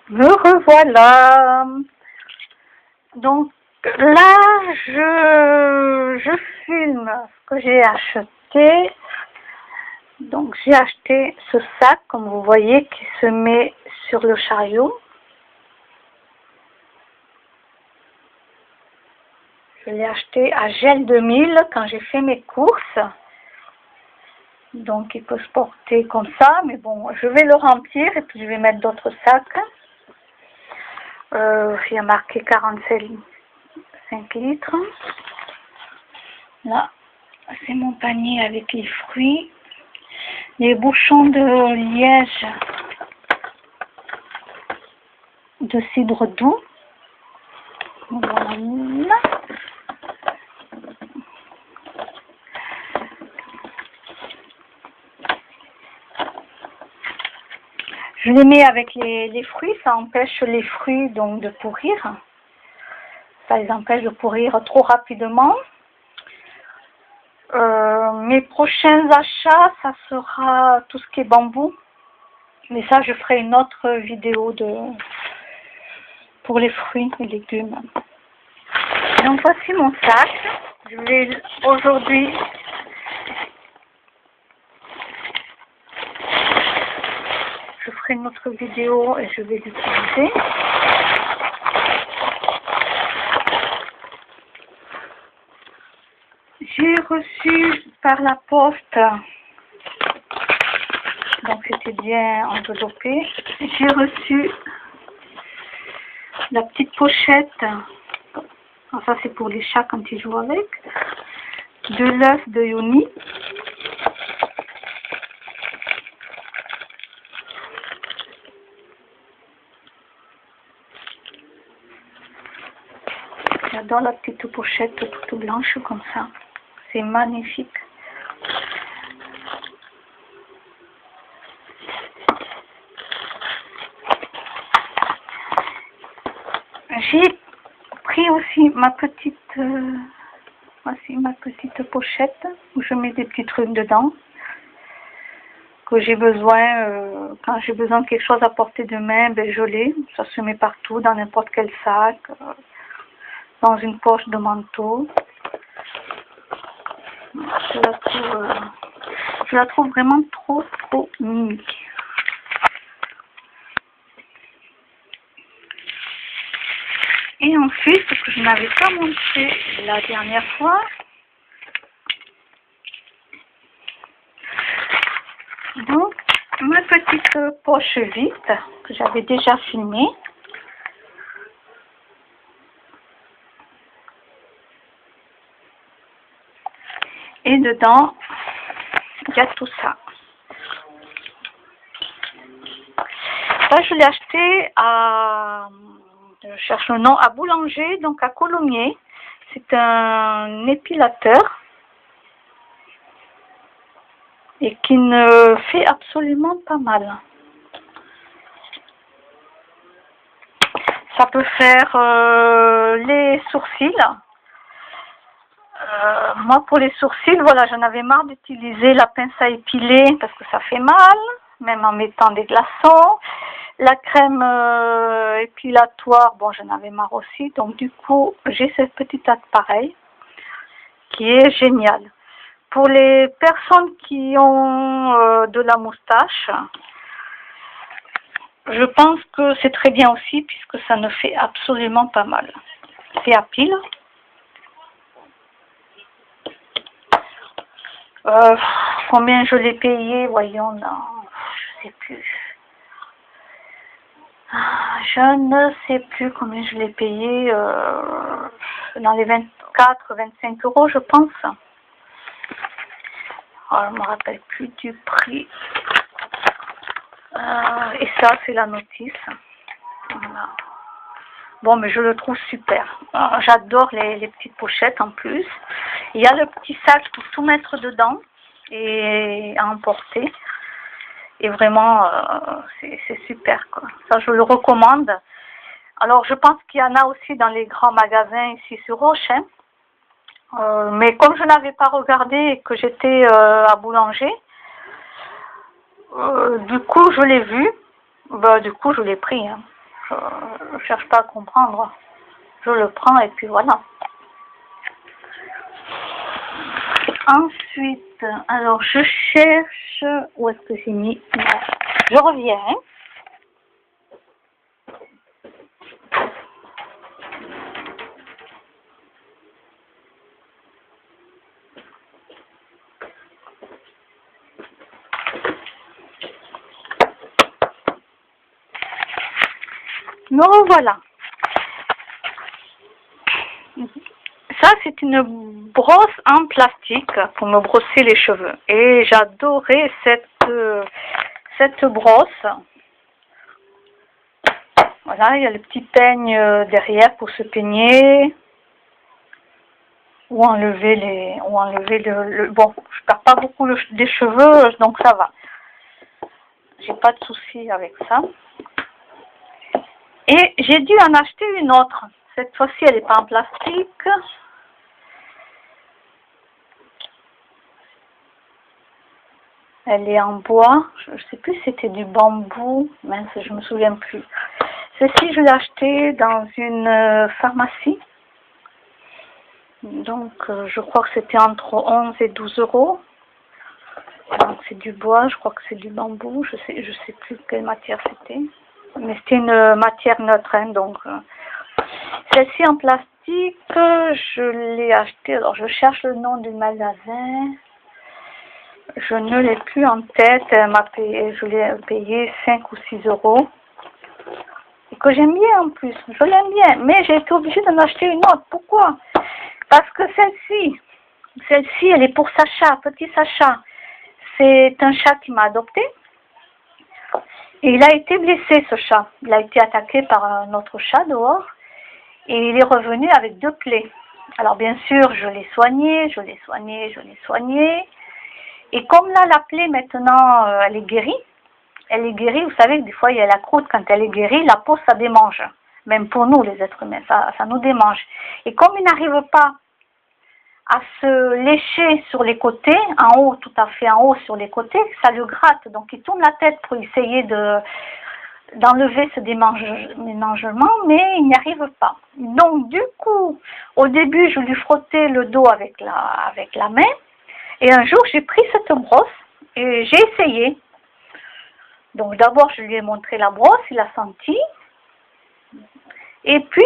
Me revoilà. Donc là, je filme ce que j'ai acheté. Donc j'ai acheté ce sac, comme vous voyez, qui se met sur le chariot. Je l'ai acheté à Gel 2000 quand j'ai fait mes courses. Donc il peut se porter comme ça, mais bon, je vais le remplir et puis je vais mettre d'autres sacs. Il y a marqué 45 litres. Là, c'est mon panier avec les fruits. Les bouchons de liège de cidre doux. Voilà. Je les mets avec les fruits, ça empêche les fruits donc de pourrir. Ça les empêche de pourrir trop rapidement. Mes prochains achats, ça sera tout ce qui est bambou. Mais ça, je ferai une autre vidéo pour les fruits et légumes. Donc voici mon sac. Je vais aujourd'hui je ferai une autre vidéo et je vais l'utiliser. J'ai reçu par la poste, donc c'était bien enveloppé, j'ai reçu la petite pochette, ça c'est pour les chats quand ils jouent avec, de l'œuf de Yoni. J'adore la petite pochette toute blanche comme ça. C'est magnifique. J'ai pris aussi ma petite voici ma petite pochette où je mets des petits trucs dedans que j'ai besoin quand j'ai besoin de quelque chose à porter de main, ben je l'ai. Ça se met partout dans n'importe quel sac, dans une poche de manteau. Je la trouve vraiment trop mimi. Et ensuite, ce que je n'avais pas montré la dernière fois, donc ma petite poche vide que j'avais déjà filmée. Et dedans, il y a tout ça. Ça, je l'ai acheté à, je cherche le nom, à Boulanger, donc à Coulommiers. C'est un épilateur et qui ne fait absolument pas mal. Ça peut faire les sourcils. Moi, pour les sourcils, voilà, j'en avais marre d'utiliser la pince à épiler parce que ça fait mal, même en mettant des glaçons. La crème épilatoire, bon, j'en avais marre aussi. Donc, du coup, j'ai ce petit appareil qui est génial. Pour les personnes qui ont de la moustache, je pense que c'est très bien aussi puisque ça ne fait absolument pas mal. C'est à pile. Combien je l'ai payé, voyons, non, je sais plus. Je ne sais plus combien je l'ai payé, dans les 24-25 euros, je pense. Alors, je ne me rappelle plus du prix. Et ça, c'est la notice. Voilà. Bon, mais je le trouve super. J'adore les petites pochettes en plus. Il y a le petit sac pour tout mettre dedans et à emporter. Et vraiment, c'est super, quoi. Ça, je le recommande. Alors, je pense qu'il y en a aussi dans les grands magasins ici sur Roche. Hein. Mais comme je n'avais pas regardé et que j'étais à Boulanger, du coup, je l'ai vu. Bah, du coup, je l'ai pris. Hein. je ne cherche pas à comprendre. Je le prends et puis voilà. Ensuite, alors je cherche, où est-ce que j'ai mis? Je reviens. Me revoilà. Ça, c'est une brosse en plastique pour me brosser les cheveux. Et j'adorais cette brosse. Voilà, il y a le petit peigne derrière pour se peigner. Ou enlever bon, je perds pas beaucoup des cheveux, donc ça va. J'ai pas de soucis avec ça. Et j'ai dû en acheter une autre. Cette fois-ci, elle n'est pas en plastique. Elle est en bois. Je ne sais plus si c'était du bambou. Mince, je me souviens plus. Celle-ci, je l'ai achetée dans une pharmacie. Donc, je crois que c'était entre 11 et 12 euros. Donc, c'est du bois. Je crois que c'est du bambou. Je sais plus quelle matière c'était. Mais c'était une matière neutre. Hein, donc, celle-ci en plastique, je l'ai achetée. Alors, je cherche le nom du magasin. Je ne l'ai plus en tête. Je l'ai payé 5 ou 6 euros. Et que j'aime bien en plus. Je l'aime bien. Mais j'ai été obligée d'en acheter une autre. Pourquoi? Parce que celle-ci, elle est pour Sacha, petit Sacha. C'est un chat qui m'a adopté. Et il a été blessé, ce chat. Il a été attaqué par un autre chat dehors. Et il est revenu avec 2 plaies. Alors bien sûr, je l'ai soigné. Et comme là, la plaie, maintenant, elle est guérie. Elle est guérie, vous savez, des fois, il y a la croûte. Quand elle est guérie, la peau, ça démange. Même pour nous, les êtres humains, ça nous démange. Et comme il n'arrive pas à se lécher sur les côtés, en haut, tout à fait en haut sur les côtés, ça le gratte. Donc, il tourne la tête pour essayer d'enlever ce démangement, mais il n'y arrive pas. Donc, du coup, au début, je lui frottais le dos avec la main. Et un jour, j'ai pris cette brosse et j'ai essayé. Donc, d'abord, je lui ai montré la brosse, il a senti. Et puis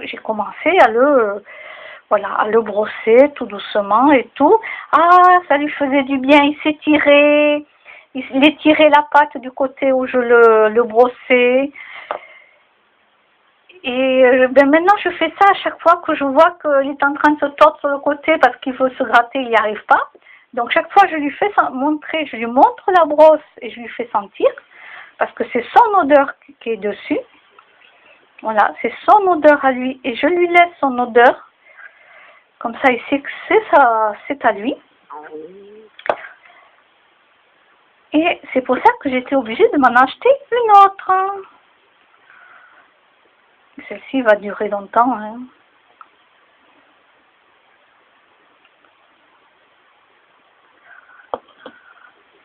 j'ai commencé à le brosser tout doucement et tout. Ah, ça lui faisait du bien, il s'étirait. Il étirait la patte du côté où je le brossais. Et maintenant, je fais ça à chaque fois que je vois qu'il est en train de se tordre sur le côté parce qu'il veut se gratter, il n'y arrive pas. Donc, chaque fois, je lui montre la brosse et je lui fais sentir parce que c'est son odeur qui est dessus. Voilà, c'est son odeur à lui et je lui laisse son odeur. Comme ça, il sait que c'est à lui. Et c'est pour ça que j'étais obligée de m'en acheter une autre. Celle-ci va durer longtemps. Hein.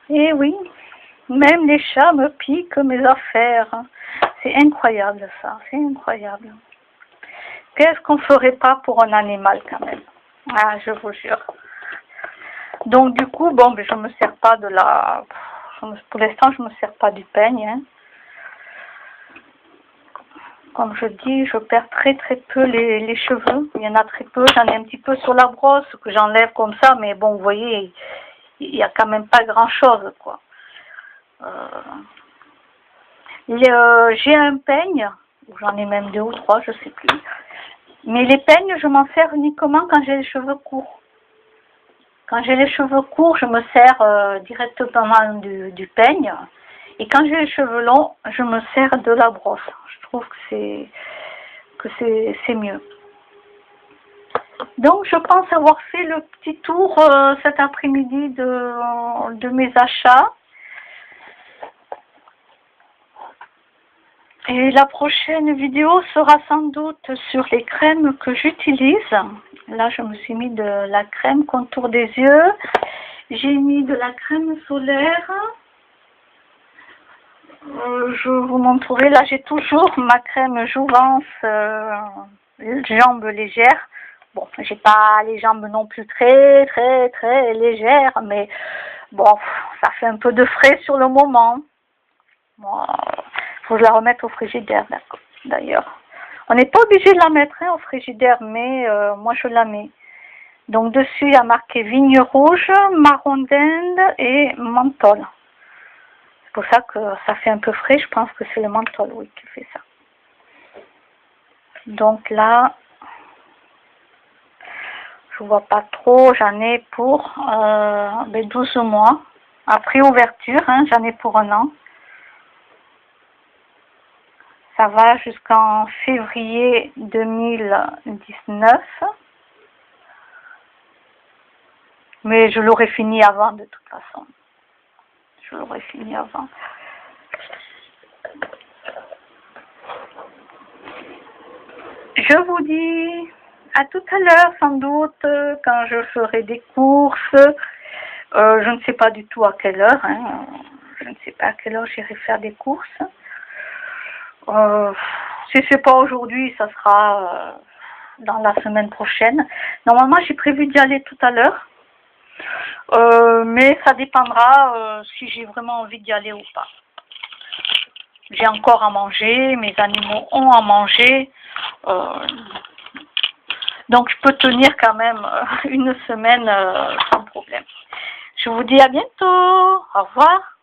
Et oui, même les chats me piquent mes affaires. C'est incroyable ça, c'est incroyable. Qu'est-ce qu'on ferait pas pour un animal quand même? Ah, je vous jure. Donc du coup, bon, je me sers pas pour l'instant, je me sers pas du peigne. Hein. Comme je dis, je perds très peu les cheveux. Il y en a très peu. J'en ai un petit peu sur la brosse que j'enlève comme ça, mais bon, vous voyez, il y a quand même pas grand-chose, quoi. J'ai un peigne, j'en ai même 2 ou 3, je sais plus. Mais les peignes, je m'en sers uniquement quand j'ai les cheveux courts. Quand j'ai les cheveux courts, je me sers directement du peigne. Et quand j'ai les cheveux longs, je me sers de la brosse. Je trouve que c'est mieux. Donc, je pense avoir fait le petit tour cet après-midi de mes achats. Et la prochaine vidéo sera sans doute sur les crèmes que j'utilise. Là, je me suis mis de la crème contour des yeux. J'ai mis de la crème solaire. Je vous montrerai, là j'ai toujours ma crème Jouvence jambes légères. Bon, j'ai pas les jambes non plus très légères, mais bon, ça fait un peu de frais sur le moment. Bon, faut que je la remette au frigidaire, d'ailleurs. On n'est pas obligé de la mettre au frigidaire, mais moi je la mets. Donc dessus il y a marqué vigne rouge, marron d'Inde et menthol. C'est pour ça que ça fait un peu frais, je pense que c'est le menthol, oui, qui fait ça. Donc là, je vois pas trop, j'en ai pour 12 mois. Après ouverture, hein, j'en ai pour 1 an. Ça va jusqu'en février 2019. Mais je l'aurais fini avant de toute façon. Je l'aurais fini avant. Je vous dis à tout à l'heure sans doute quand je ferai des courses. Je ne sais pas du tout à quelle heure. Hein. Je ne sais pas à quelle heure j'irai faire des courses. Si c'est pas aujourd'hui, ça sera dans la semaine prochaine. Normalement, j'ai prévu d'y aller tout à l'heure. Mais ça dépendra si j'ai vraiment envie d'y aller ou pas. J'ai encore à manger, mes animaux ont à manger. Donc je peux tenir quand même 1 semaine sans problème. Je vous dis à bientôt. Au revoir.